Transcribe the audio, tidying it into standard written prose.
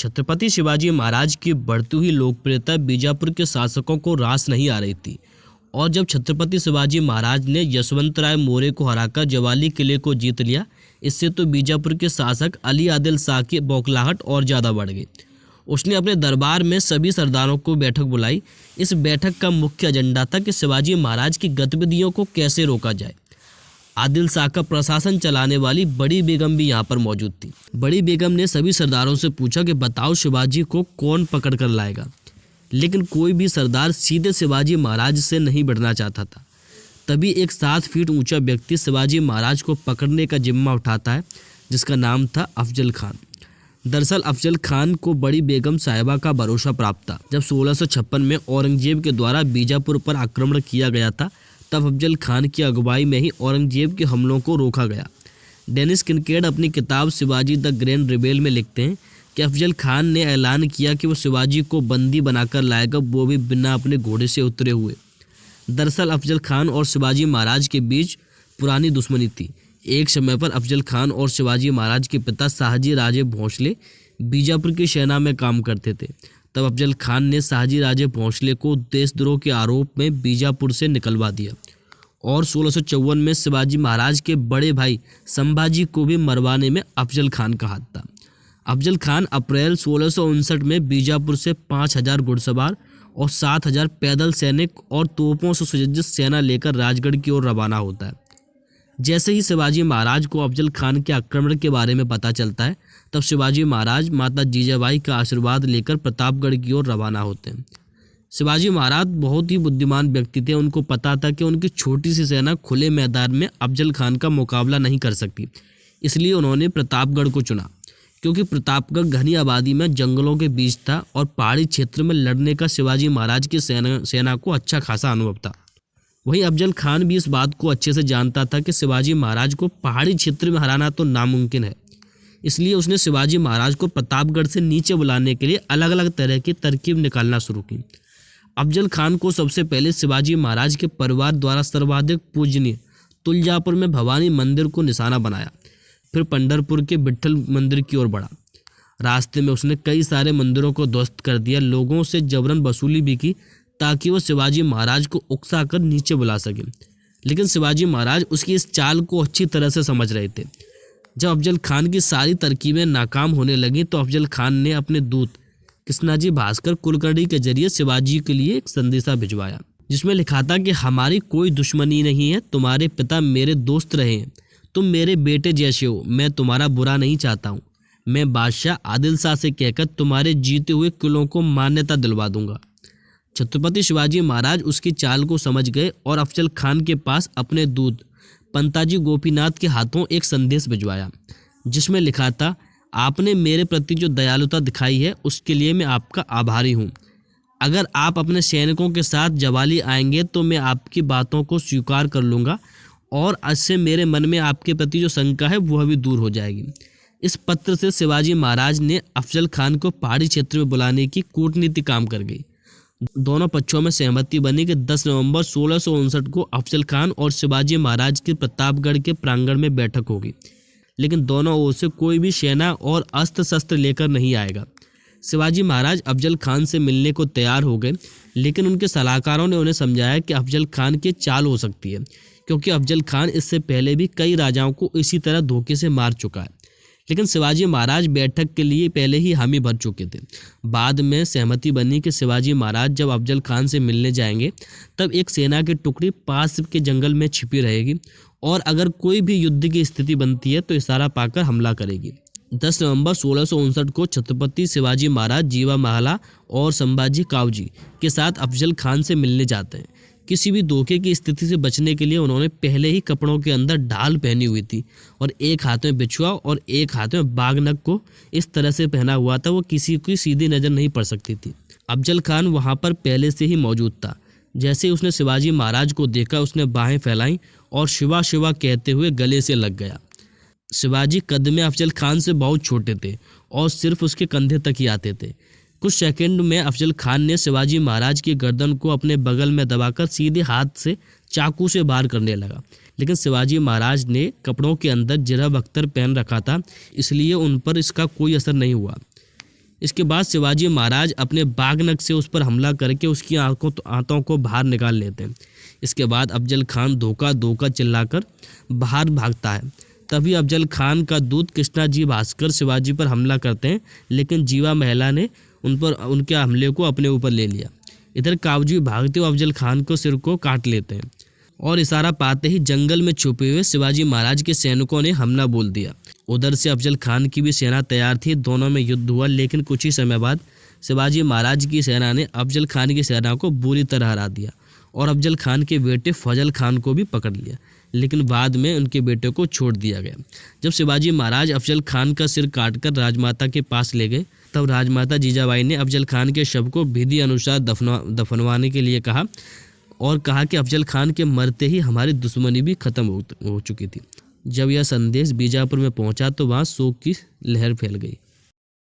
छत्रपति शिवाजी महाराज की बढ़ती हुई लोकप्रियता बीजापुर के शासकों को रास नहीं आ रही थी और जब छत्रपति शिवाजी महाराज ने यशवंतराय मौर्य को हराकर जवाली किले को जीत लिया, इससे तो बीजापुर के शासक अली आदिल शाह की बौखलाहट और ज़्यादा बढ़ गई। उसने अपने दरबार में सभी सरदारों को बैठक बुलाई। इस बैठक का मुख्य एजेंडा था कि शिवाजी महाराज की गतिविधियों को कैसे रोका जाए। आदिल शाह का प्रशासन चलाने वाली बड़ी बेगम भी यहाँ पर मौजूद थी। बड़ी बेगम ने सभी सरदारों से पूछा कि बताओ शिवाजी को कौन पकड़ कर लाएगा, लेकिन कोई भी सरदार सीधे शिवाजी महाराज से नहीं बढ़ना चाहता था। तभी एक 7 फीट ऊंचा व्यक्ति शिवाजी महाराज को पकड़ने का जिम्मा उठाता है, जिसका नाम था अफजल खान। दरअसल अफजल खान को बड़ी बेगम साहिबा का भरोसा प्राप्त था। जब 1656 में औरंगजेब के द्वारा बीजापुर पर आक्रमण किया गया था, तब अफजल खान की अगुवाई में ही औरंगजेब के हमलों को रोका गया। डेनिस किनकेड अपनी किताब शिवाजी द ग्रैंड रिबेल में लिखते हैं कि अफजल खान ने ऐलान किया कि वो शिवाजी को बंदी बनाकर लाएगा, वो भी बिना अपने घोड़े से उतरे हुए। दरअसल अफजल खान और शिवाजी महाराज के बीच पुरानी दुश्मनी थी। एक समय पर अफजल खान और शिवाजी महाराज के पिता शाहजी राजे भोंसले बीजापुर की सेना में काम करते थे। तब अफजल खान ने शाहजी राजे भोंसले को देशद्रोह के आरोप में बीजापुर से निकलवा दिया और 1654 में शिवाजी महाराज के बड़े भाई संभाजी को भी मरवाने में अफजल खान का हाथ था। अफजल खान अप्रैल 1659 में बीजापुर से 5000 घुड़सवार और 7000 पैदल सैनिक और तोपों से सुसज्जित सेना लेकर राजगढ़ की ओर रवाना होता है। जैसे ही शिवाजी महाराज को अफजल खान के आक्रमण के बारे में पता चलता है, तब शिवाजी महाराज माता जीजाबाई का आशीर्वाद लेकर प्रतापगढ़ की ओर रवाना होते हैं। शिवाजी महाराज बहुत ही बुद्धिमान व्यक्ति थे। उनको पता था कि उनकी छोटी सी सेना खुले मैदान में अफजल खान का मुकाबला नहीं कर सकती, इसलिए उन्होंने प्रतापगढ़ को चुना, क्योंकि प्रतापगढ़ घनी आबादी में जंगलों के बीच था और पहाड़ी क्षेत्र में लड़ने का शिवाजी महाराज की सेना को अच्छा खासा अनुभव था। वहीं अफजल खान भी इस बात को अच्छे से जानता था कि शिवाजी महाराज को पहाड़ी क्षेत्र में हराना तो नामुमकिन है, इसलिए उसने शिवाजी महाराज को प्रतापगढ़ से नीचे बुलाने के लिए अलग अलग तरह की तरकीब निकालना शुरू की। अफजल खान को सबसे पहले शिवाजी महाराज के परिवार द्वारा सर्वाधिक पूजनीय तुलजापुर में भवानी मंदिर को निशाना बनाया। फिर पंढरपुर के विट्ठल मंदिर की ओर बढ़ा। रास्ते में उसने कई सारे मंदिरों को ध्वस्त कर दिया, लोगों से जबरन वसूली भी की ताकि वो शिवाजी महाराज को उकसाकर नीचे बुला सके। लेकिन शिवाजी महाराज उसकी इस चाल को अच्छी तरह से समझ रहे थे। जब अफजल खान की सारी तरकीबें नाकाम होने लगी, तो अफजल खान ने अपने दूत कृष्णाजी भास्कर कुलकर्णी के जरिए शिवाजी के लिए एक संदेशा भिजवाया, जिसमें लिखा था कि हमारी कोई दुश्मनी नहीं है, तुम्हारे पिता मेरे दोस्त रहे हैं, तुम मेरे बेटे जैसे हो, मैं तुम्हारा बुरा नहीं चाहता हूँ। मैं बादशाह आदिल शाह से कहकर तुम्हारे जीते हुए किलों को मान्यता दिलवा दूंगा। छत्रपति शिवाजी महाराज उसकी चाल को समझ गए और अफजल खान के पास अपने दूत पंताजी गोपीनाथ के हाथों एक संदेश भिजवाया, जिसमें लिखा था, आपने मेरे प्रति जो दयालुता दिखाई है उसके लिए मैं आपका आभारी हूँ। अगर आप अपने सैनिकों के साथ जवाली आएंगे तो मैं आपकी बातों को स्वीकार कर लूँगा और इससे मेरे मन में आपके प्रति जो शंका है वह भी दूर हो जाएगी। इस पत्र से शिवाजी महाराज ने अफजल खान को पहाड़ी क्षेत्र में बुलाने की कूटनीति काम कर गई। दोनों पक्षों में सहमति बनी कि 10 नवंबर 1659 को अफजल खान और शिवाजी महाराज की प्रतापगढ़ के प्रांगण में बैठक होगी, लेकिन दोनों ओर से कोई भी सेना और अस्त्र शस्त्र लेकर नहीं आएगा। शिवाजी महाराज अफजल खान से मिलने को तैयार हो गए, लेकिन उनके सलाहकारों ने उन्हें समझाया कि अफजल खान की चाल हो सकती है, क्योंकि अफजल खान इससे पहले भी कई राजाओं को इसी तरह धोखे से मार चुका है। लेकिन शिवाजी महाराज बैठक के लिए पहले ही हामी भर चुके थे। बाद में सहमति बनी कि शिवाजी महाराज जब अफजल खान से मिलने जाएंगे, तब एक सेना की टुकड़ी पास के जंगल में छिपी रहेगी और अगर कोई भी युद्ध की स्थिति बनती है तो इशारा पाकर हमला करेगी। 10 नवंबर 1659 को छत्रपति शिवाजी महाराज जीवा महला और संभाजी कावजी के साथ अफजल खान से मिलने जाते हैं। किसी भी धोखे की स्थिति से बचने के लिए उन्होंने पहले ही कपड़ों के अंदर ढाल पहनी हुई थी और एक हाथ में बिछुआ और एक हाथ में बागनक को इस तरह से पहना हुआ था वो किसी की सीधी नज़र नहीं पड़ सकती थी। अफजल खान वहां पर पहले से ही मौजूद था। जैसे ही उसने शिवाजी महाराज को देखा, उसने बाहें फैलाई और शिवा शिवा कहते हुए गले से लग गया। शिवाजी कद में अफजल खान से बहुत छोटे थे और सिर्फ उसके कंधे तक ही आते थे। कुछ सेकंड में अफजल खान ने शिवाजी महाराज की गर्दन को अपने बगल में दबाकर सीधे हाथ से चाकू से वार करने लगा, लेकिन शिवाजी महाराज ने कपड़ों के अंदर जिरह अख्तर पहन रखा था, इसलिए उन पर इसका कोई असर नहीं हुआ। इसके बाद शिवाजी महाराज अपने बागनक से उस पर हमला करके उसकी आंतों को बाहर निकाल लेते हैं। इसके बाद अफजल खान धोखा धोखा चिल्लाकर बाहर भागता है। तभी अफजल खान का दूत कृष्णाजी भास्कर शिवाजी पर हमला करते हैं, लेकिन जीवा महिला ने उनके हमले को अपने ऊपर ले लिया। इधर कावजी भागते हुए अफजल खान को सिर को काट लेते हैं और इशारा पाते ही जंगल में छुपे हुए शिवाजी महाराज के सैनिकों ने हमला बोल दिया। उधर से अफजल खान की भी सेना तैयार थी। दोनों में युद्ध हुआ, लेकिन कुछ ही समय बाद शिवाजी महाराज की सेना ने अफजल खान की सेना को बुरी तरह हरा दिया और अफजल खान के बेटे फजल खान को भी पकड़ लिया, लेकिन बाद में उनके बेटे को छोड़ दिया गया। जब शिवाजी महाराज अफजल खान का सिर काटकर राजमाता के पास ले गए, तब राजमाता जीजाबाई ने अफजल खान के शव को विधि अनुसार दफनवाने के लिए कहा और कहा कि अफजल खान के मरते ही हमारी दुश्मनी भी खत्म हो चुकी थी। जब यह संदेश बीजापुर में पहुंचा तो वहां शोक की लहर फैल गई।